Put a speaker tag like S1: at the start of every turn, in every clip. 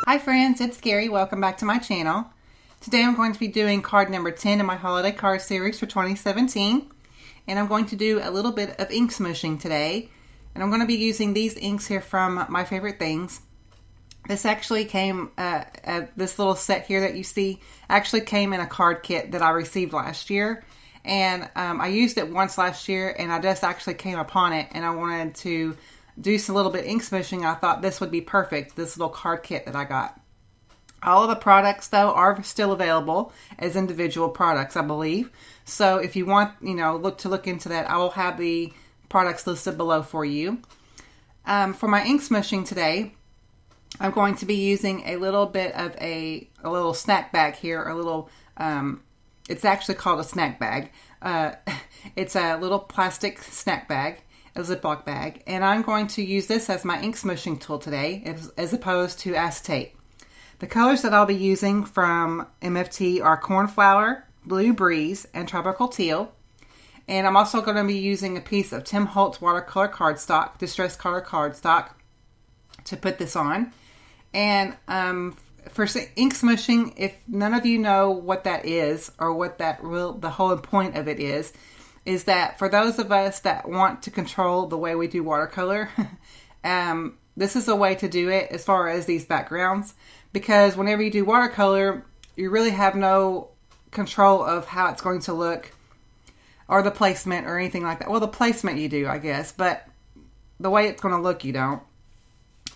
S1: Hi friends, it's Gary. Welcome back to my channel. Today I'm going to be doing card number 10 in my holiday card series for 2017. And I'm going to do a little bit of ink smooshing today. And I'm going to be using these inks here from My Favorite Things. This actually came, this little set here that you see, actually came in a card kit that I received last year. And I used it once last year and I just actually came upon it and I wanted to do a little bit of ink smooshing. I thought this would be perfect, this little card kit that I got. All of the products though are still available as individual products, I believe. So if you want, look into that, I will have the products listed below for you. For my ink smooshing today, I'm going to be using a little bit of a little snack bag here, a little, it's actually called a snack bag. It's a little plastic snack bag, a Ziploc bag, and I'm going to use this as my ink smooshing tool today as opposed to acetate. The colors that I'll be using from MFT are Cornflower, Blue Breeze, and Tropical Teal. And I'm also going to be using a piece of Tim Holtz watercolor cardstock, distress color cardstock, to put this on. And for ink smooshing, if none of you know what that is or what the whole point of it is that for those of us that want to control the way we do watercolor, this is a way to do it as far as these backgrounds. Because whenever you do watercolor, you really have no control of how it's going to look or the placement or anything like that. Well, the placement you do, I guess, but the way it's going to look, you don't.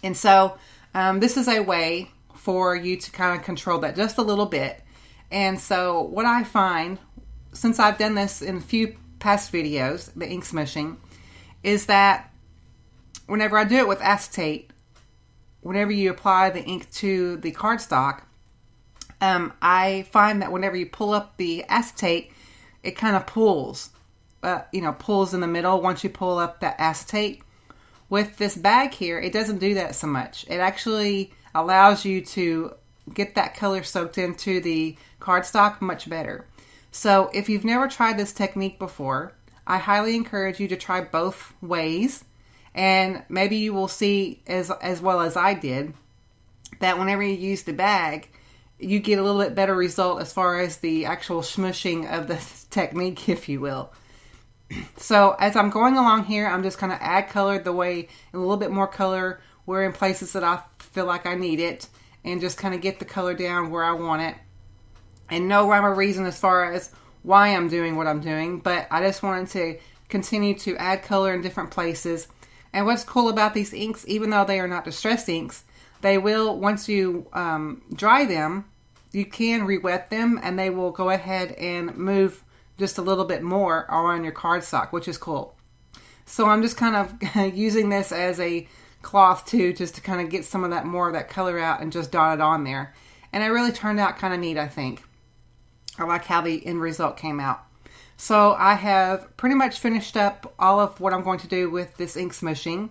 S1: And so this is a way for you to kind of control that just a little bit. And so what I find, since I've done this in a few past videos, the ink smooshing, is that whenever I do it with acetate, whenever you apply the ink to the cardstock, I find that whenever you pull up the acetate, it kind of pulls, pulls in the middle once you pull up that acetate. With this bag here, it doesn't do that so much. It actually allows you to get that color soaked into the cardstock much better. So if you've never tried this technique before, I highly encourage you to try both ways. And maybe you will see, as well as I did, that whenever you use the bag, you get a little bit better result as far as the actual smooshing of the technique, if you will. So as I'm going along here, I'm just going to add color a little bit more color where in places that I feel like I need it, and just kind of get the color down where I want it. And no rhyme or reason as far as why I'm doing what I'm doing, but I just wanted to continue to add color in different places. And what's cool about these inks, even though they are not distress inks, they will, once you dry them, you can re-wet them and they will go ahead and move just a little bit more on your cardstock, which is cool. So I'm just kind of using this as a cloth too, just to kind of get some of that more of that color out and just dot it on there. And it really turned out kind of neat, I think. I like how the end result came out. So I have pretty much finished up all of what I'm going to do with this ink smooshing.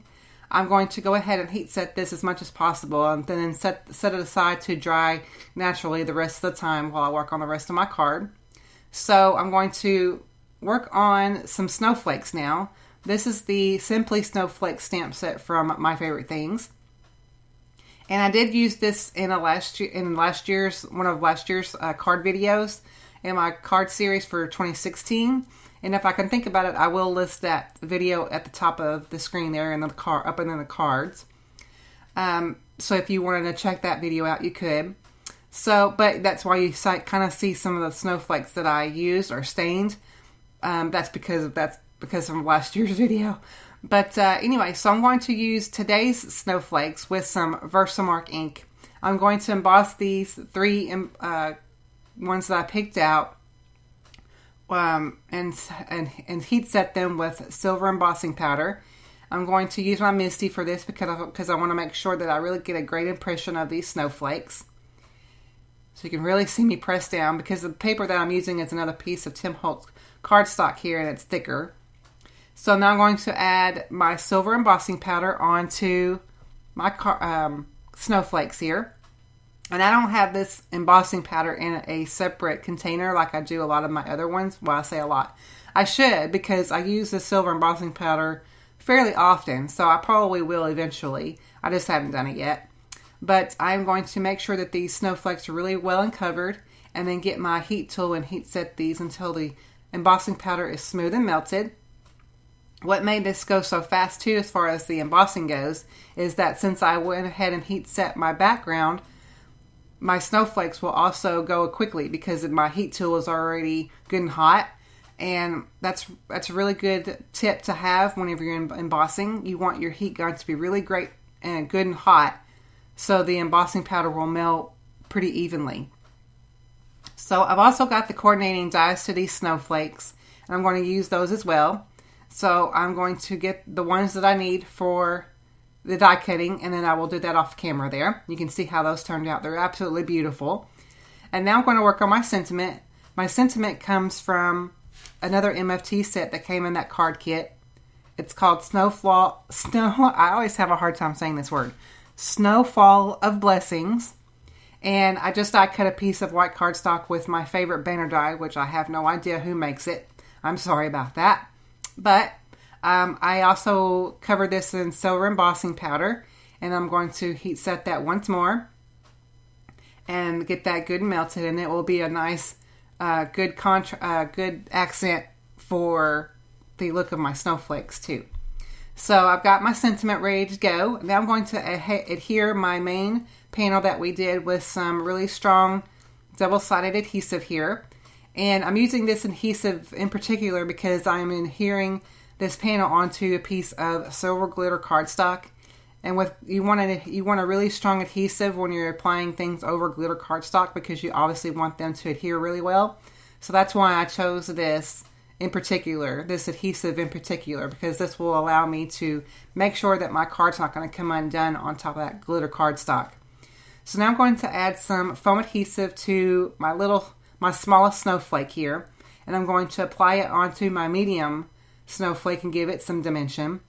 S1: I'm going to go ahead and heat set this as much as possible and then set it aside to dry naturally the rest of the time while I work on the rest of my card. So I'm going to work on some snowflakes now. This is the Simply Snowflake stamp set from My Favorite Things. And I did use this in one of last year's card videos in my card series for 2016. And if I can think about it, I will list that video at the top of the screen there in the up in the cards. So if you wanted to check that video out, you could. So, but that's why you kind of see some of the snowflakes that I used are stained. That's because of last year's video. But anyway, so I'm going to use today's snowflakes with some Versamark ink. I'm going to emboss these three ones that I picked out and heat set them with silver embossing powder. I'm going to use my Misty for this because I want to make sure that I really get a great impression of these snowflakes. So you can really see me press down because the paper that I'm using is another piece of Tim Holtz cardstock here and it's thicker. So now I'm going to add my silver embossing powder onto my snowflakes here. And I don't have this embossing powder in a separate container like I do a lot of my other ones. Well, I say a lot. I should, because I use the silver embossing powder fairly often, so I probably will eventually. I just haven't done it yet. but I'm going to make sure that these snowflakes are really well uncovered, and then get my heat tool and heat set these until the embossing powder is smooth and melted. What made this go so fast too, as far as the embossing goes, is that since I went ahead and heat set my background, my snowflakes will also go quickly because my heat tool is already good and hot. And that's a really good tip to have whenever you're embossing. You want your heat gun to be really great and good and hot, so the embossing powder will melt pretty evenly. So I've also got the coordinating dies to these snowflakes, and I'm going to use those as well. So I'm going to get the ones that I need for the die cutting, and then I will do that off camera there. You can see how those turned out. They're absolutely beautiful. And now I'm going to work on my sentiment. My sentiment comes from another MFT set that came in that card kit. It's called I always have a hard time saying this word. Snowfall of Blessings. And I just die cut a piece of white cardstock with my favorite banner die, which I have no idea who makes it. I'm sorry about that. But I also covered this in silver embossing powder, and I'm going to heat set that once more and get that good and melted, and it will be a nice good accent for the look of my snowflakes too. So I've got my sentiment ready to go. Now I'm going to adhere my main panel that we did with some really strong double-sided adhesive here. And I'm using this adhesive in particular because I'm adhering this panel onto a piece of silver glitter cardstock. And you want a really strong adhesive when you're applying things over glitter cardstock, because you obviously want them to adhere really well. So that's why I chose this in particular, this adhesive in particular, because this will allow me to make sure that my card's not going to come undone on top of that glitter cardstock. So now I'm going to add some foam adhesive to my smallest snowflake here, and I'm going to apply it onto my medium snowflake and give it some dimension.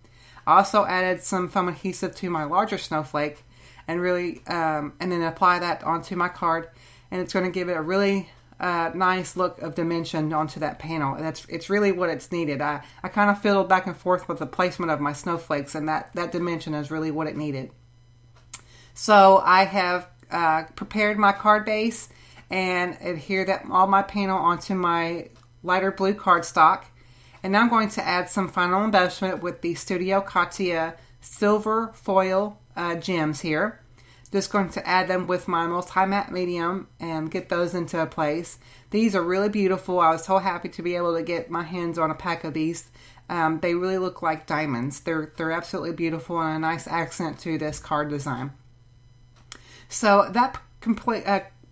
S1: I also added some foam adhesive to my larger snowflake, and then apply that onto my card, and it's going to give it a really nice look of dimension onto that panel. And it's really what it's needed. I kind of fiddled back and forth with the placement of my snowflakes, and that dimension is really what it needed. So I have prepared my card base and adhered all my panel onto my lighter blue cardstock. And now I'm going to add some final embellishment with the Studio Katia silver foil gems here. Just going to add them with my multi-matte medium and get those into place. These are really beautiful. I was so happy to be able to get my hands on a pack of these. They really look like diamonds. They're absolutely beautiful and a nice accent to this card design. So that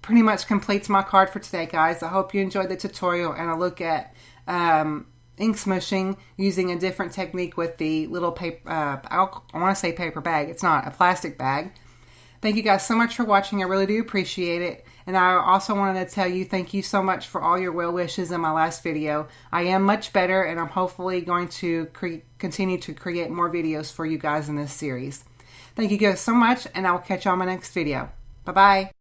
S1: pretty much completes my card for today, guys. I hope you enjoyed the tutorial and a look at ink smooshing using a different technique with the little paper, I want to say paper bag. It's not, a plastic bag. Thank you guys so much for watching. I really do appreciate it. And I also wanted to tell you thank you so much for all your well wishes in my last video. I am much better, and I'm hopefully going to continue to create more videos for you guys in this series. Thank you guys so much, and I will catch you on my next video. Bye-bye.